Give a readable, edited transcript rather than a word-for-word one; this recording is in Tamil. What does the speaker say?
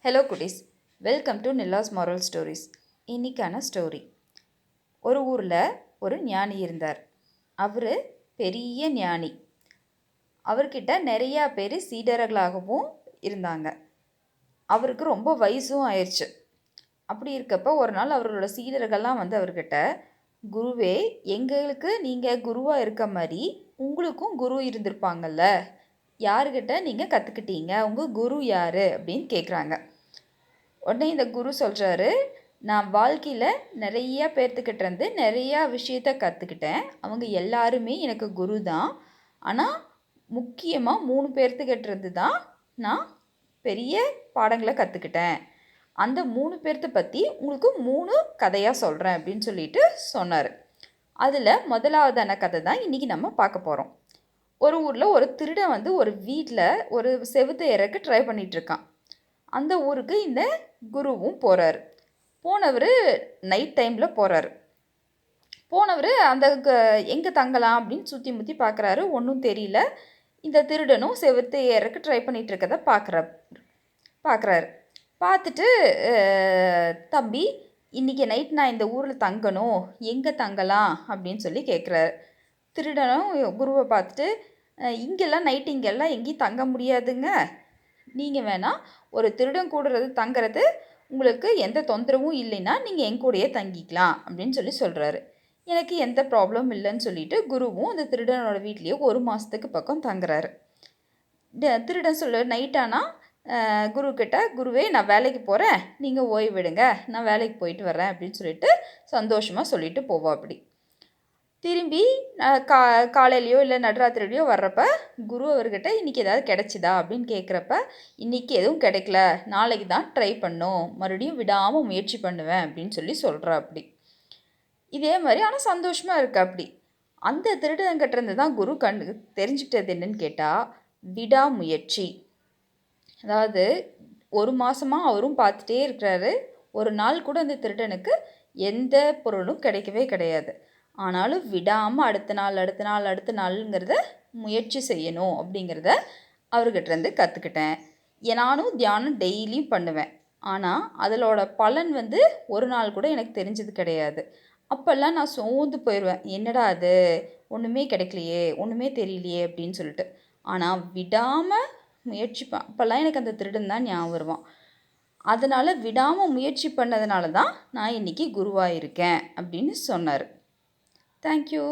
ஹலோ குட்டீஸ், வெல்கம் டு நில்லாஸ் மாரல் ஸ்டோரிஸ். இன்றைக்கான ஸ்டோரி. ஒரு ஊரில் ஒரு ஞானி இருந்தார். அவர் பெரிய ஞானி. அவர்கிட்ட நிறையா பேர் சீடர்களாகவும் இருந்தாங்க. அவருக்கு ரொம்ப வயசும் ஆயிடுச்சு. அப்படி இருக்கப்போ ஒரு நாள் அவர்களோட சீடர்கள்லாம் அவர்கிட்ட, குருவே, எங்களுக்கு நீங்கள் குருவாக இருக்க மாதிரி உங்களுக்கும் குரு இருந்திருப்பாங்கல்ல, யாருக்கிட்ட நீங்கள் கற்றுக்கிட்டீங்க, உங்கள் குரு யார் அப்படின்னு கேட்குறாங்க. உடனே இந்த குரு சொல்கிறாரு, நான் வாழ்க்கையில் நிறையா பேர்த்துக்கிட்டேருந்து நிறையா விஷயத்த கற்றுக்கிட்டேன். அவங்க எல்லாருமே எனக்கு குரு தான். ஆனால் முக்கியமாக 3 பேர்த்துக்கிட்டேருந்து தான் நான் பெரிய பாடங்களை கற்றுக்கிட்டேன். அந்த 3 பேர்த்த பற்றி உங்களுக்கு 3 கதையாக சொல்கிறேன் அப்படின்னு சொல்லிட்டு சொன்னார். அதில் முதலாவதான கதை தான் இன்றைக்கி நம்ம பார்க்க போகிறோம். ஒரு ஊரில் ஒரு திருடன் ஒரு வீட்டில் ஒரு செவுத்து ஏறக்கு ட்ரை பண்ணிகிட்ருக்கான். அந்த ஊருக்கு இந்த குருவும் போகிறார். போனவர் நைட் டைமில் போகிறார். போனவர் அந்த எங்கே தங்கலாம் அப்படின்னு சுற்றி முற்றி பார்க்குறாரு. ஒன்றும் தெரியல. இந்த திருடனும் செவுத்து ஏறக்கு ட்ரை பண்ணிகிட்டு இருக்கதை பார்க்குறாரு. பார்த்துட்டு, தம்பி, இன்றைக்கி நைட் நான் இந்த ஊரில் தங்கணும், எங்கே தங்கலாம் அப்படின்னு சொல்லி கேட்குறாரு. திருடனும் குருவை பார்த்துட்டு, இங்கெல்லாம் நைட்டு இங்கெல்லாம் எங்கேயும் தங்க முடியாதுங்க, நீங்கள் வேணால் ஒரு திருடன் கூடுறது தங்குறது உங்களுக்கு எந்த தொந்தரவும் இல்லைன்னா நீங்கள் என் கூடயே தங்கிக்கலாம் அப்படின்னு சொல்கிறாரு. எனக்கு எந்த ப்ராப்ளம் இல்லைன்னு சொல்லிட்டு குருவும் அந்த திருடனோட வீட்லேயே 1 மாதத்துக்கு பக்கம் தங்குறாரு. திருடன் நைட்டானா குருக்கிட்ட, குருவே, நான் வேலைக்கு போகிறேன், நீங்கள் ஓய்விடுங்க, நான் வேலைக்கு போயிட்டு வரேன் அப்படின்னு சொல்லிட்டு சந்தோஷமாக சொல்லிட்டு போவோம். அப்படி திரும்பி காலையிலையோ இல்லை நடுராத்திரிலையோ வர்றப்ப குரு அவர்கிட்ட இன்றைக்கி ஏதாவது கிடைச்சிதா அப்படின்னு கேட்குறப்ப, இன்றைக்கி எதுவும் கிடைக்கல, நாளைக்கு தான் ட்ரை பண்ணும், மறுபடியும் விடாமல் முயற்சி பண்ணுவேன் அப்படின்னு சொல்கிறா. அப்படி இதே மாதிரி ஆனால் சந்தோஷமாக இருக்கா. அப்படி அந்த திருடங்கிட்டேருந்து தான் குரு தெரிஞ்சுக்கிட்டது என்னன்னு கேட்டால், விடாமுயற்சி. அதாவது 1 மாதமாக அவரும் பார்த்துட்டே இருக்கிறாரு. ஒரு நாள் கூட அந்த திருடனுக்கு எந்த பொருளும் கிடைக்கவே கிடையாது. ஆனாலும் விடாமல் அடுத்த நாளுங்கிறத முயற்சி செய்யணும் அப்படிங்கிறத அவர்கிட்டேருந்து கற்றுக்கிட்டேன். நானும் தியானம் டெய்லியும் பண்ணுவேன். ஆனால் அதோட பலன் ஒரு நாள் கூட எனக்கு தெரிஞ்சது கிடையாது. அப்போல்லாம் நான் சோர்ந்து போயிடுவேன். என்னடா அது, ஒன்றுமே கிடைக்கலையே, ஒன்றுமே தெரியலையே அப்படின்னு சொல்லிட்டு. ஆனால் விடாமல் முயற்சிப்பேன். அப்போல்லாம் எனக்கு அந்த திருடன் தான் ஞாபகம் வருவான். அதனால் விடாமல் முயற்சி பண்ணதுனால தான் நான் இன்றைக்கி குருவாக இருக்கேன் அப்படின்னு சொன்னார். Thank you.